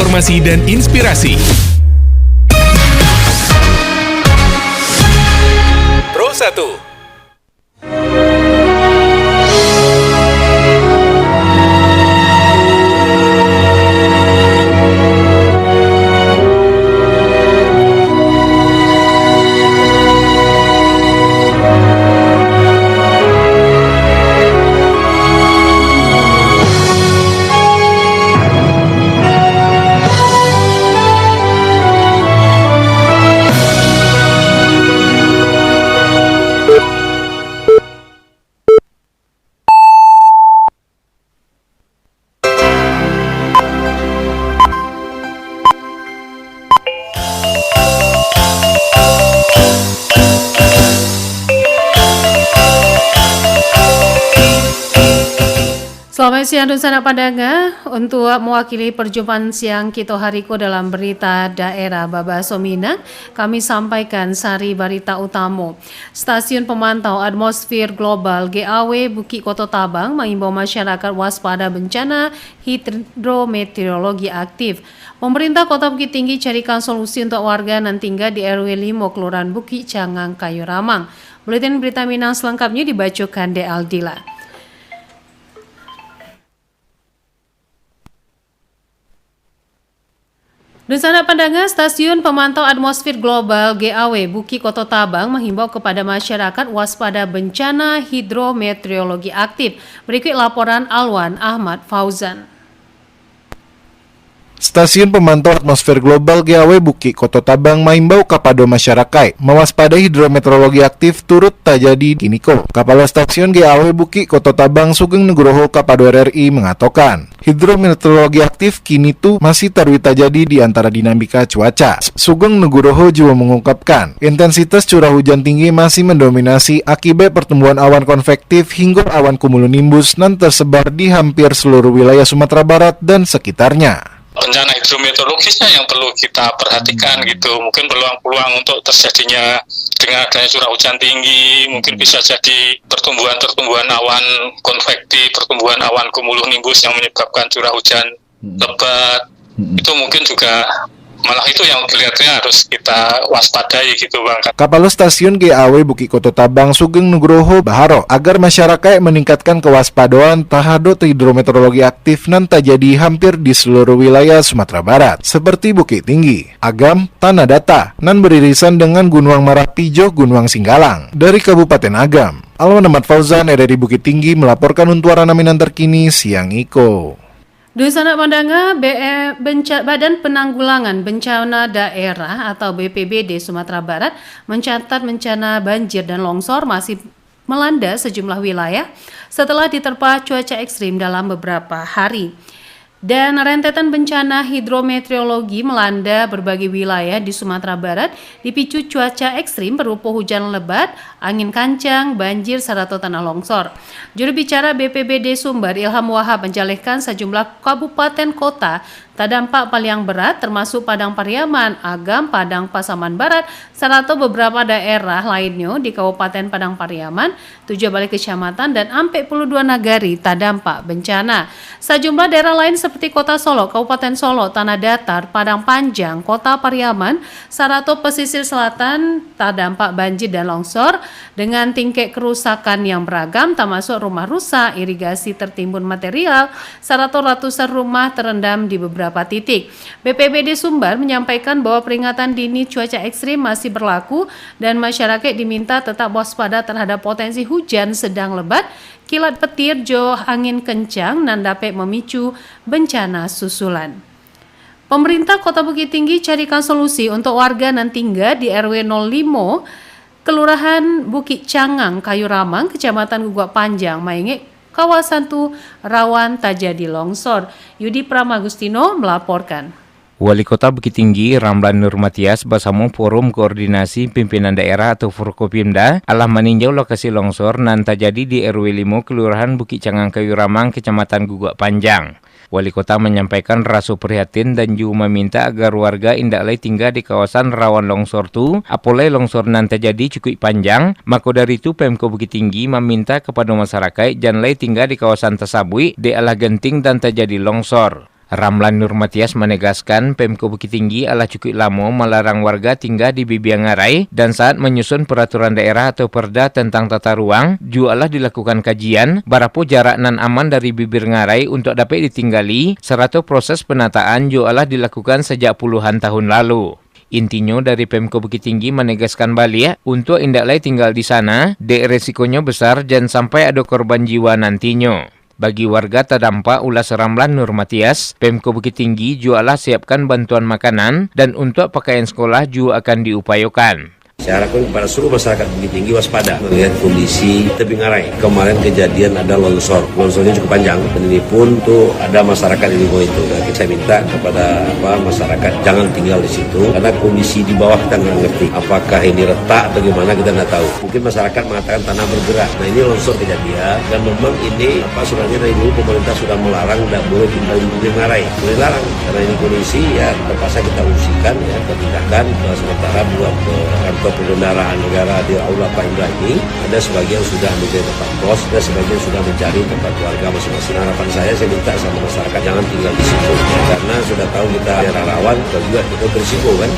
informasi dan inspirasi. Pro 1. Selamat siang dan sanak pandangan. Untuk mewakili perjumpaan siang kita hariko dalam berita daerah Babaso Minang, kami sampaikan sari berita utama. Stasiun Pemantau Atmosfer Global GAW Bukit Koto Tabang mengimbau masyarakat waspada bencana hidrometeorologi aktif. Pemerintah Kota Bukit Tinggi carikan solusi untuk warga yang tinggal di RW 5 Kelurahan Bukit Cangang, Kayu Ramang. Buletin berita Minang selengkapnya dibacakan De Aldila. Dan sanak pandangan, Stasiun Pemantau Atmosfer Global GAW Bukit Koto Tabang menghimbau kepada masyarakat waspada bencana hidrometeorologi aktif. Berikut laporan Alwan Ahmad Fauzan. Stasiun Pemantau Atmosfer Global GAW Bukit Koto Tabang mengimbau kepada masyarakat mewaspadai hidrometeorologi aktif turut terjadi di Niko. Kepala Stasiun GAW Bukit Koto Tabang Sugeng Nugroho kepada RRI mengatakan, hidrometeorologi aktif kini tuh masih terjadi di antara dinamika cuaca. Sugeng Nugroho juga mengungkapkan, intensitas curah hujan tinggi masih mendominasi akibat pertumbuhan awan konvektif hingga awan cumulonimbus yang tersebar di hampir seluruh wilayah Sumatera Barat dan sekitarnya. Bencana hidrometeorologisnya yang perlu kita perhatikan gitu. Mungkin peluang-peluang untuk terjadinya dengan adanya curah hujan tinggi, mungkin bisa jadi pertumbuhan awan konvektif, pertumbuhan awan cumulonimbus yang menyebabkan curah hujan lebat. Itu mungkin juga malah itu yang kelihatannya harus kita waspadai gitu Bang. Kepala Stasiun GAW Bukit Koto Tabang Sugeng Nugroho baharo agar masyarakat meningkatkan kewaspadaan terhadap hidrometeorologi aktif nan terjadi hampir di seluruh wilayah Sumatera Barat seperti Bukit Tinggi, Agam, Tanah Data nan beririsan dengan Gunung Marapijo, Gunung Singgalang. Dari Kabupaten Agam, Alwan Ahmad Fauzan dari Bukit Tinggi melaporkan untuk Minan terkini siang iko. Di sana pandangan Badan Penanggulangan Bencana Daerah atau BPBD Sumatera Barat mencatat bencana banjir dan longsor masih melanda sejumlah wilayah setelah diterpa cuaca ekstrim dalam beberapa hari. Dan rentetan bencana hidrometeorologi melanda berbagai wilayah di Sumatera Barat dipicu cuaca ekstrim berupa hujan lebat, angin kencang, banjir, serta tanah longsor. Juru bicara BPBD Sumber Ilham Wahab menjelaskan sejumlah kabupaten kota terdampak paling berat termasuk Padang Pariaman, Agam, Padang Pasaman Barat, serta beberapa daerah lainnya di Kabupaten Padang Pariaman, 7 balik kecamatan dan 42 nagari terdampak bencana. Sejumlah daerah lain seperti Kota Solo, Kabupaten Solo, Tanah Datar, Padang Panjang, Kota Pariaman, serta pesisir selatan terdampak banjir dan longsor dengan tingkat kerusakan yang beragam termasuk rumah rusak, irigasi tertimbun material, serta ratusan rumah terendam di beberapa titik. BPBD Sumbar menyampaikan bahwa peringatan dini cuaca ekstrim masih berlaku dan masyarakat diminta tetap waspada terhadap potensi hujan sedang lebat, kilat petir, angin kencang dan dapat memicu bencana susulan. Pemerintah Kota Bukit Tinggi carikan solusi untuk warga yang tinggal di RW 05 Kelurahan Bukit Cangang, Kayu Ramang, Kecamatan Guguk Panjang, Maenge, kawasan tu rawan terjadi longsor. Yudi Pramagustino melaporkan. Wali Kota Bukit Tinggi Ramlan Nurmatias bersama Forum Koordinasi Pimpinan Daerah atau Forkopimda alah meninjau lokasi longsor nan terjadi di RW 5 Kelurahan Bukit Cangang, Kayu Ramang, Kecamatan Guguk Panjang. Wali Kota menyampaikan rasa prihatin dan juga meminta agar warga indak lagi tinggal di kawasan rawan longsor tu, apalagi longsor nan terjadi cukup panjang. Maka dari itu Pemko Bukit Tinggi meminta kepada masyarakat jangan lagi tinggal di kawasan tersebut di alah genting dan terjadi longsor. Ramlan Nurmatias menegaskan Pemko Bukit Tinggi adalah cukup lama melarang warga tinggal di Bibiang Ngarai dan saat menyusun peraturan daerah atau perda tentang tata ruang juga dilakukan kajian berapa jarak nan aman dari bibir ngarai untuk dapat ditinggali serta proses penataan juga dilakukan sejak puluhan tahun lalu. Intinya dari Pemko Bukit Tinggi menegaskan balik untuk indak lagi tinggal di sana, dek resikonya besar dan sampai ada korban jiwa nantinya. Bagi warga terdampak ulas Ramlan Nurmatias, Pemko Bukit Tinggi juga siapkan bantuan makanan dan untuk pakaian sekolah juga akan diupayakan. Saya harapkan kepada seluruh masyarakat Bukit Tinggi waspada melihat kondisi tebing ngarai. Kemarin kejadian ada longsor, longsornya cukup panjang dan ini pun tuh ada masyarakat di bawah itu. Nah, saya minta kepada masyarakat jangan tinggal di situ karena kondisi di bawah kita nggak ngerti. Apakah ini retak atau gimana kita nggak tahu. Mungkin masyarakat mengatakan tanah bergerak. Nah ini longsor kejadian dan memang ini sebenarnya dari dulu pemerintah sudah melarang tidak boleh tinggal di tebing ngarai. Boleh larang karena ini kondisi ya terpaksa kita usikan ya tindakan sementara buat kantor pengendaraan negara di Aula Pak Indra ini ada sebagian sudah menjadi tempat kos dan sebagian sudah mencari tempat keluarga masing-masing. Harapan saya minta sama masyarakat jangan tinggal di situ karena sudah tahu kita daerah rawan dan juga kita berisiko kan.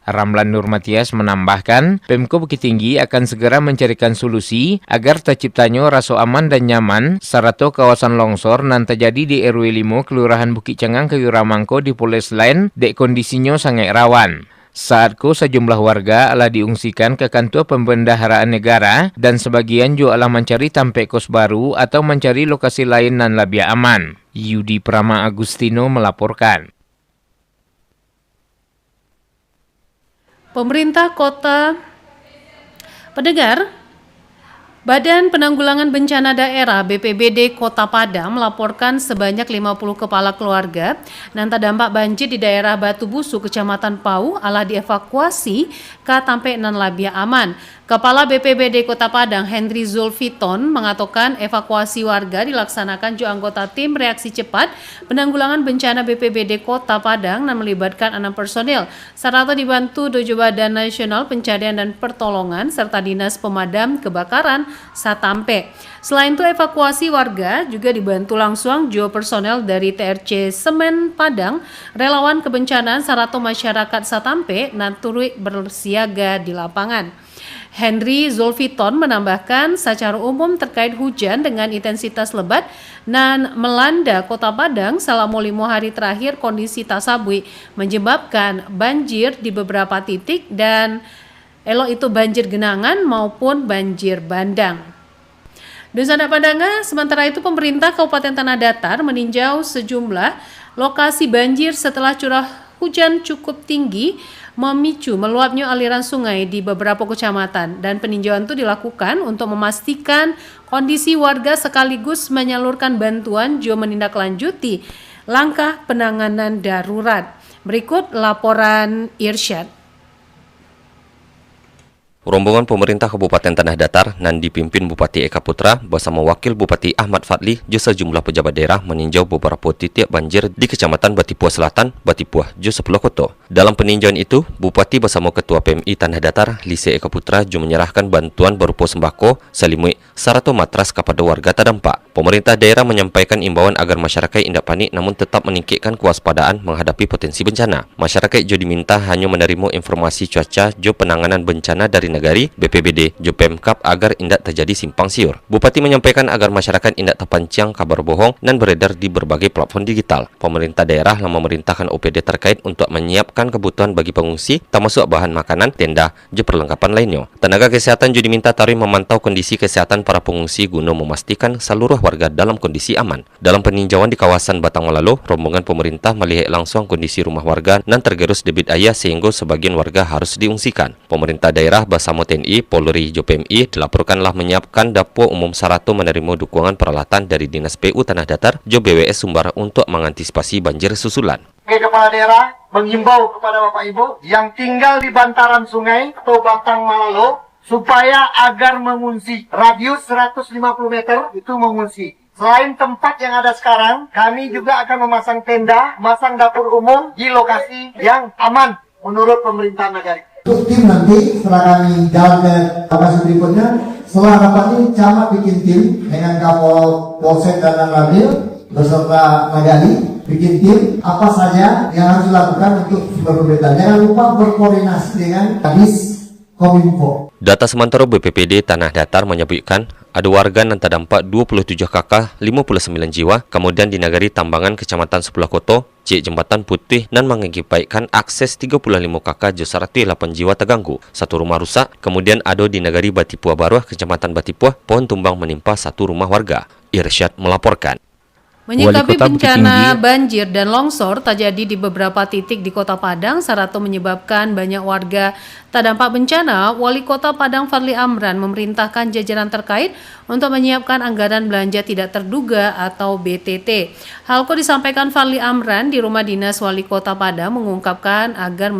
Ramlan Nurmatias menambahkan, Pemko Bukit Tinggi akan segera mencarikan solusi agar terciptanya rasa aman dan nyaman serta kawasan longsor nan terjadi di RW 5 Kelurahan Bukit Cangang Kayu Ramangko di Poles Lain dek kondisinya sangat rawan. Saatku sejumlah warga telah diungsikan ke kantor pembendaharaan negara dan sebagian juga telah mencari tempat kos baru atau mencari lokasi lain nan lebih aman. Yudi Prama Agustino melaporkan. Pemerintah Kota Pendengar, Badan Penanggulangan Bencana Daerah BPBD Kota Padang melaporkan sebanyak 50 kepala keluarga yang terdampak banjir di daerah Batu Busu, Kecamatan Pau, dievakuasi ke tempat nan labia aman. Kepala BPBD Kota Padang Henry Zulfiton mengatakan evakuasi warga dilaksanakan juga anggota tim reaksi cepat penanggulangan bencana BPBD Kota Padang yang melibatkan 6 personil serta dibantu 7 Badan Nasional Pencarian dan Pertolongan serta Dinas Pemadam Kebakaran Satampe. Selain itu evakuasi warga juga dibantu langsung juga personel dari TRC Semen Padang, relawan kebencanaan serta masyarakat Satampe dan turut bersiaga di lapangan. Henry Zulfiton menambahkan secara umum terkait hujan dengan intensitas lebat dan melanda Kota Padang selama 5 hari terakhir kondisi tak sabui menyebabkan banjir di beberapa titik dan elok itu banjir genangan maupun banjir bandang. Dan sahabat pandangan, sementara itu pemerintah Kabupaten Tanah Datar meninjau sejumlah lokasi banjir setelah curah hujan cukup tinggi memicu meluapnya aliran sungai di beberapa kecamatan dan peninjauan itu dilakukan untuk memastikan kondisi warga sekaligus menyalurkan bantuan juga menindaklanjuti langkah penanganan darurat. Berikut laporan Irsyad. Rombongan pemerintah Kabupaten Tanah Datar nan dipimpin Bupati Eka Putra bersama Wakil Bupati Ahmad Fadli juga sejumlah pejabat daerah meninjau beberapa titik banjir di Kecamatan Batipuah Selatan, Batipuah, juga 10 kota. Dalam peninjauan itu, Bupati bersama Ketua PMI Tanah Datar, Lise Eka Putra juga menyerahkan bantuan berupa sembako, selimut, serta matras kepada warga terdampak. Pemerintah daerah menyampaikan imbauan agar masyarakat tidak panik namun tetap meningkatkan kewaspadaan menghadapi potensi bencana. Masyarakat juga diminta hanya menerima informasi cuaca juga penanganan bencana dari negari, BPBD, juga Pemkap agar tidak terjadi simpang siur. Bupati menyampaikan agar masyarakat tidak terpancing kabar bohong dan beredar di berbagai platform digital. Pemerintah daerah telah memerintahkan OPD terkait untuk menyiapkan kebutuhan bagi pengungsi, termasuk bahan makanan, tenda, juga perlengkapan lainnya. Tenaga kesehatan juga diminta tarikh memantau kondisi kesehatan para pengungsi guna memastikan seluruh warga dalam kondisi aman. Dalam peninjauan di kawasan Batangolalo, rombongan pemerintah melihat langsung kondisi rumah warga dan tergerus debit air sehingga sebagian warga harus diungsikan. Pemerintah daerah bersama TNI, Polri, PMI dilaporkanlah menyiapkan dapur umum Sarato menerima dukungan peralatan dari Dinas PU Tanah Datar, BWS Sumbar untuk mengantisipasi banjir susulan. Kepala daerah menghimbau kepada Bapak Ibu yang tinggal di bantaran sungai atau Batang Malalo supaya agar mengungsi radius 150 meter itu mengungsi. Selain tempat yang ada sekarang, kami juga akan memasang tenda, memasang dapur umum di lokasi yang aman menurut pemerintah negara. Untuk tim nanti setelah kami jalan ke lokasi berikutnya, setelah rapat ini camat bikin tim dengan Kapol Polsek dan Lanwil beserta Magali bikin tim apa saja yang harus dilakukan untuk sumber pemerintahan. Jangan lupa berkoordinasi dengan Kadis Kominfo. Data sementara BPPD Tanah Datar menyebutkan ada warga yang terdampak 27 kakak 59 jiwa, kemudian di Nagari Tambangan Kecamatan Sebelah Koto, Cik Jembatan Putih dan mengakibatkan akses 35 kakak 108 jiwa terganggu. Satu rumah rusak, kemudian ada di Nagari Batipua Baruah Kecamatan Batipua, pohon tumbang menimpa satu rumah warga. Irsyad melaporkan. Menyikapi Wali Kota Bukit bencana Tinggi- banjir dan longsor terjadi di beberapa titik di Kota Padang, serta menyebabkan banyak warga terdampak bencana, Wali Kota Padang Fadli Amran memerintahkan jajaran terkait untuk menyiapkan anggaran belanja tidak terduga atau BTT. Hal itu disampaikan Fadli Amran di Rumah Dinas Wali Kota Padang, mengungkapkan agar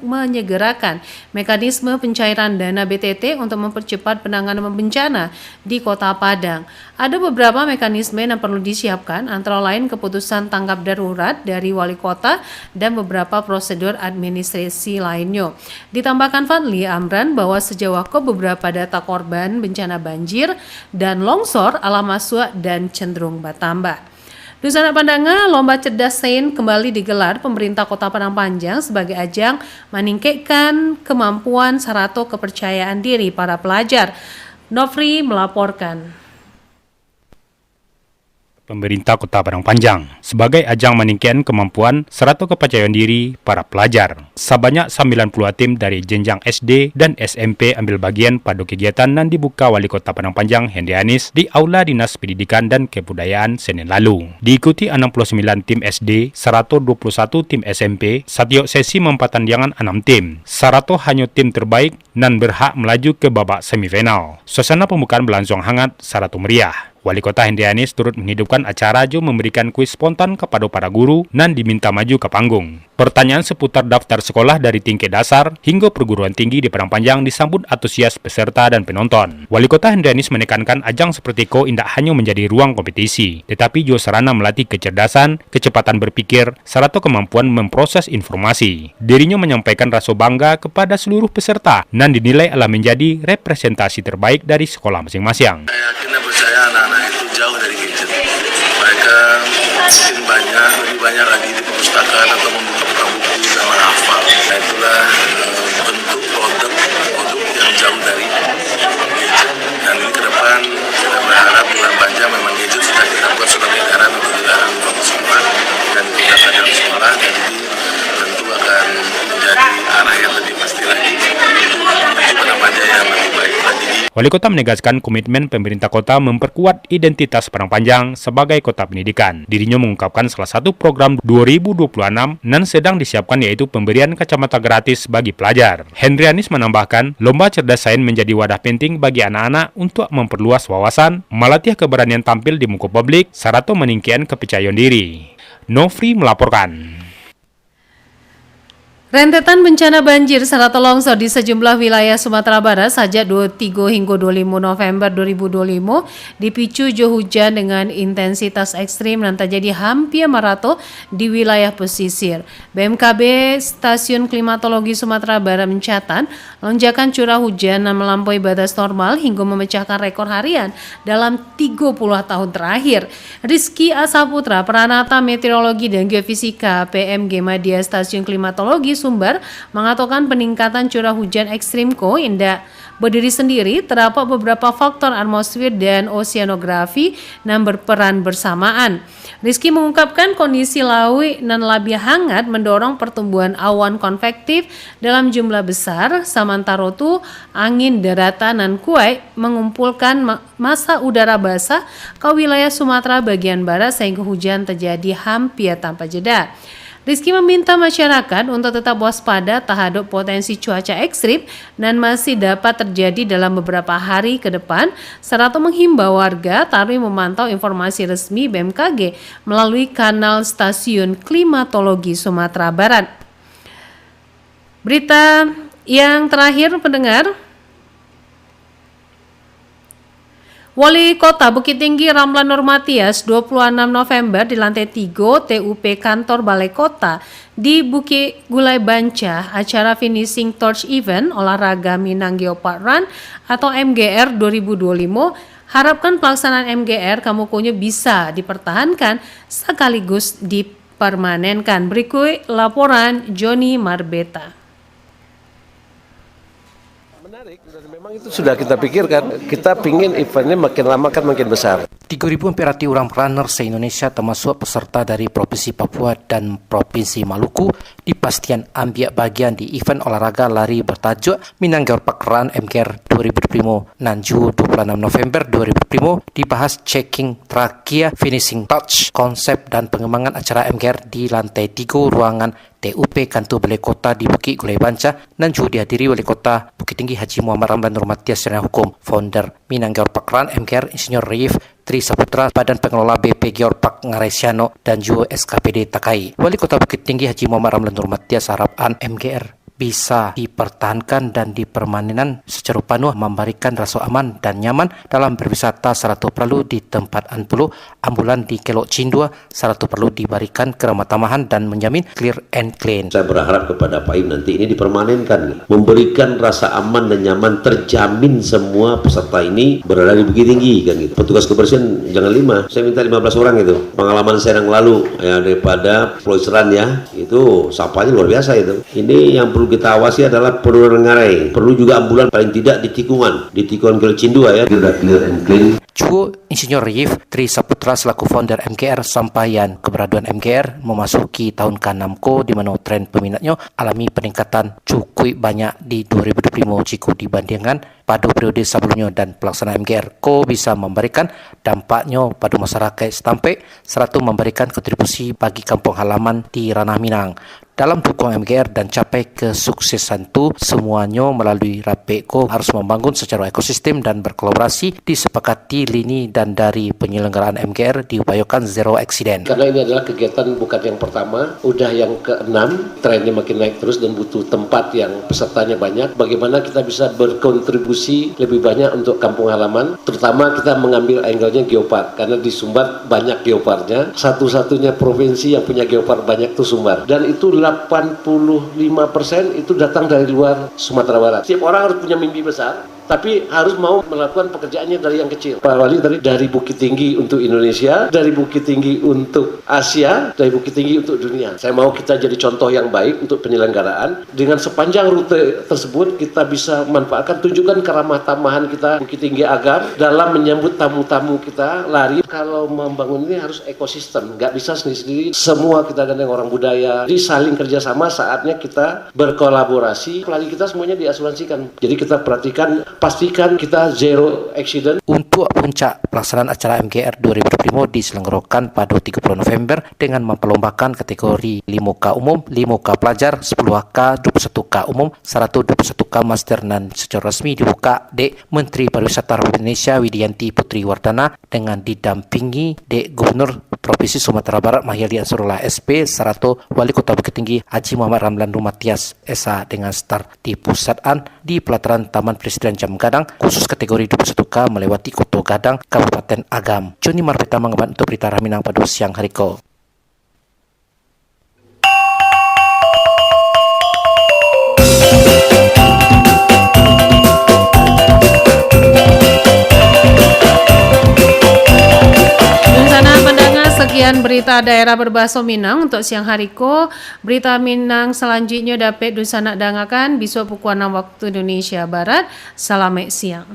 menyegerakan mekanisme pencairan dana BTT untuk mempercepat penanganan bencana di Kota Padang. Ada beberapa mekanisme yang perlu disiapkan, antara lain keputusan tanggap darurat dari wali kota dan beberapa prosedur administrasi lainnya. Ditambahkan Fadli Amran bahwa sejauh ini beberapa data korban bencana banjir dan longsor ala Masua dan cenderung bertambah. Dusana Pandanga, Lomba Cerdas Sains kembali digelar pemerintah Kota Padang Panjang sebagai ajang meningkatkan kemampuan serta kepercayaan diri para pelajar. Nofri melaporkan. Pemerintah Kota Padang Panjang sebagai ajang meningkatkan kemampuan serta kepercayaan diri para pelajar. Sebanyak 90 tim dari jenjang SD dan SMP ambil bagian pada kegiatan yang dibuka Wali Kota Padang Panjang Hendrianis di Aula Dinas Pendidikan dan Kebudayaan Senin lalu. Diikuti 69 tim SD, 121 tim SMP, setiap sesi mempertandingkan 6 tim. 100 hanya tim terbaik dan berhak melaju ke babak semifinal. Suasana pembukaan berlangsung hangat serta meriah. Wali Kota Hendrianis turut menghidupkan acara jo memberikan kuis spontan kepada para guru dan diminta maju ke panggung. Pertanyaan seputar daftar sekolah dari tingkat dasar hingga perguruan tinggi di Padang Panjang disambut antusias peserta dan penonton. Wali Kota Hendrianis menekankan ajang seperti ko tidak hanya menjadi ruang kompetisi, tetapi juga sarana melatih kecerdasan, kecepatan berpikir, serta kemampuan memproses informasi. Dirinya menyampaikan rasa bangga kepada seluruh peserta dan dinilai telah menjadi representasi terbaik dari sekolah masing-masing. Saya yakin dan percaya anak-anak itu jauh dari gadget. Mereka mungkin lebih banyak lagi di perpustakaan atau membuka buku dan menghafal. Nah, itulah bentuk produk yang jauh dari gadget. Dan ini ke depan kita berharap bulan panjang memang gadget sudah kita buat surat edaran untuk dilarang di sekolah dan digunakan dalam sekolah, dan ini tentu akan menjadi arah yang lebih pasti lagi menuju Padang Panjang yang lebih baik lagi. Wali Kota menegaskan komitmen pemerintah kota memperkuat identitas Padang Panjang sebagai kota pendidikan. Dirinya mengungkapkan salah satu program 2026 yang sedang disiapkan yaitu pemberian kacamata gratis bagi pelajar. Hendrianis menambahkan, Lomba Cerdas Sains menjadi wadah penting bagi anak-anak untuk memperluas wawasan, melatih keberanian tampil di muka publik, serta meningkatkan kepercayaan diri. Nofri melaporkan. Rentetan bencana banjir serta longsor di sejumlah wilayah Sumatera Barat sejak 23 hingga 25 November 2025 dipicu hujan dengan intensitas ekstrim dan terjadi hampir merata di wilayah pesisir. BMKB Stasiun Klimatologi Sumatera Barat mencatat lonjakan curah hujan yang melampaui batas normal hingga memecahkan rekor harian dalam 30 tahun terakhir. Rizky Asaputra, Peranata Meteorologi dan Geofisika PMG Media Stasiun Klimatologi Sumber mengatakan peningkatan curah hujan ekstrim ko indah berdiri sendiri, terdapat beberapa faktor atmosfer dan oseanografi yang berperan bersamaan. Rizky mengungkapkan kondisi laut dan lebih hangat mendorong pertumbuhan awan konvektif dalam jumlah besar, sementara itu angin daratan dan kuat mengumpulkan massa udara basah ke wilayah Sumatera bagian barat sehingga hujan terjadi hampir tanpa jeda. Rizky meminta masyarakat untuk tetap waspada terhadap potensi cuaca ekstrim dan masih dapat terjadi dalam beberapa hari ke depan, serta menghimbau warga tarwi memantau informasi resmi BMKG melalui kanal Stasiun Klimatologi Sumatera Barat. Berita yang terakhir pendengar, Wali Kota Bukit Tinggi Ramlan Nurmatias 26 November di lantai 3 TUP Kantor Balai Kota di Bukit Gulai Banca acara finishing torch event olahraga Minang Geopark Run atau MGR 2025 harapkan pelaksanaan MGR Kamukonya bisa dipertahankan sekaligus dipermanenkan. Berikut laporan Joni Marbeta. Menarik, dan memang itu sudah kita pikirkan. Kita pingin eventnya makin lama kan makin besar. 3.000 pelatih orang runner se-Indonesia termasuk peserta dari Provinsi Papua dan Provinsi Maluku dipastikan ambil bagian di event olahraga lari bertajuk Minang Geopark Run MGR 2020 Nanju 26 November 2020 dibahas checking terakhir finishing touch, konsep dan pengembangan acara MGR di lantai 3 ruangan TUP Kantor Balai Kota di Bukit Gulai Banca dan juga dihadiri Wali Kota Bukit Tinggi Haji Muhammad Ramlan Nurmatias Sarjana Hukum, founder Minang Geopark Run MGR Insinyur Raif Tri Saputra, Badan Pengelola BP Geopark Ngaresiano dan juga SKPD Takai. Wali Kota Bukit Tinggi Haji Muhammad Ramlan Nurmatias harapan MGR bisa dipertahankan dan dipermanenan secara penuh memberikan rasa aman dan nyaman dalam berwisata serta perlu di tempat anpulu ambulan di Kelok Cindua serta perlu diberikan keramah-tamahan dan menjamin clear and clean. Saya berharap kepada Pak Im nanti ini dipermanenkan, memberikan rasa aman dan nyaman terjamin semua peserta ini berada di Bukit Tinggi kan gitu. Petugas kebersihan jangan 5, saya minta 15 orang itu. Pengalaman saya yang lalu ya daripada Floyseran ya itu sampahnya luar biasa itu. Ini yang perlu kita awasi adalah perlu ngarai, perlu juga ambulan paling tidak di tikungan Kelok Cindua ya. Sudah clear and clean. Juga Insinyur Raif Tri Saputra selaku founder MGR sampaian keberadaan MGR memasuki tahun ke-6 di mana tren peminatnya alami peningkatan cukup banyak di 2025 jika dibandingkan pada periode sebelumnya dan pelaksanaan MGR bisa memberikan dampaknya pada masyarakat setempat serta memberikan kontribusi bagi kampung halaman di Ranah Minang. Dalam dukung MGR dan capai kesuksesan itu, semuanya melalui RAPECO harus membangun secara ekosistem dan berkolaborasi disepakati lini dan dari penyelenggaraan MGR diupayakan zero accident. Karena ini adalah kegiatan bukan yang pertama, udah yang ke-6, trennya makin naik terus dan butuh tempat yang pesertanya banyak. Bagaimana kita bisa berkontribusi lebih banyak untuk kampung halaman, terutama kita mengambil angle-nya geopark, karena di Sumbar banyak geoparknya, satu-satunya provinsi yang punya geopark banyak itu Sumbar, dan itu 85% itu datang dari luar Sumatera Barat. Setiap orang harus punya mimpi besar, tapi harus mau melakukan pekerjaannya dari yang kecil. Pak Wali tadi dari Bukit Tinggi untuk Indonesia, dari Bukit Tinggi untuk Asia, dari Bukit Tinggi untuk dunia. Saya mau kita jadi contoh yang baik untuk penyelenggaraan. Dengan sepanjang rute tersebut kita bisa manfaatkan, tunjukkan keramah tamahan kita Bukit Tinggi agar dalam menyambut tamu-tamu kita lari. Kalau membangun ini harus ekosistem, nggak bisa sendiri-sendiri. Semua kita gandeng orang budaya, jadi saling kerjasama. Saatnya kita berkolaborasi. Pelari kita semuanya diasuransikan. Jadi kita perhatikan, pastikan kita zero accident. Untuk puncak pelaksanaan acara MGR 2025 diselenggarakan pada 30 November dengan memperlombakan kategori 5K umum, 5K pelajar, 10K, 21K umum, 121K master dan secara resmi dibuka di Menteri Pariwisata Republik Indonesia Widianti Putri Wardana dengan didampingi di Gubernur Provinsi Sumatera Barat Mahyali Ansarullah SP serta Wali Kota Bukit Tinggi Haji Muhammad Ramlan Nurmatias SA dengan start di pusatan di pelataran Taman Presiden Jam Gadang khusus kategori 21K melewati Kota Gadang Kabupaten Agam. Joni Marbeta mengemban untuk berita Raminang pada siang hari ko. Sekian berita daerah berbahasa Minang untuk siang hari ko. Berita Minang selanjutnya dapat disanak dangakan besok pukul 6 waktu Indonesia Barat. Selamat siang.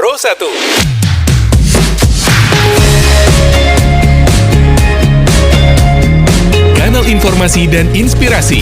Pro 1. informasi dan inspirasi.